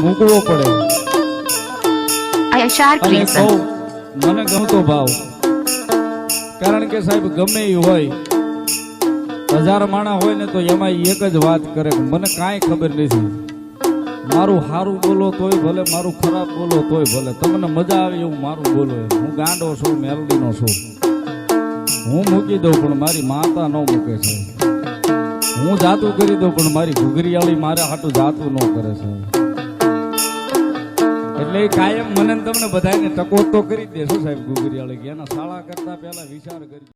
મૂકવો પડે અને બહુ મને ગમતો ભાવ, કારણ કે સાહેબ ગમે એ હોય 1000 માણા હોય ને તો એમાં એક જ વાત કરે, મને કાંઈ ખબર નથી, મારું સારું બોલો તોય ભલે, મારું ખરાબ બોલો તોય ભલે, તમને મજા આવે એવું મારું બોલો. હું ગાંડો છું, મેલડીનો છું, હું મૂકી દઉં પણ મારી માતા ન મૂકે છે. હું જાતું કરી દઉં પણ મારી ઘૂઘરીયાળી મારા હાટું જાતું ન કરે છે. એટલે કાયમ મને તમને બધાને ટકો તો કરી દેશો સાહેબ ઘૂઘરીયાળી, એના શાળા કરતા પહેલા વિચાર કરી.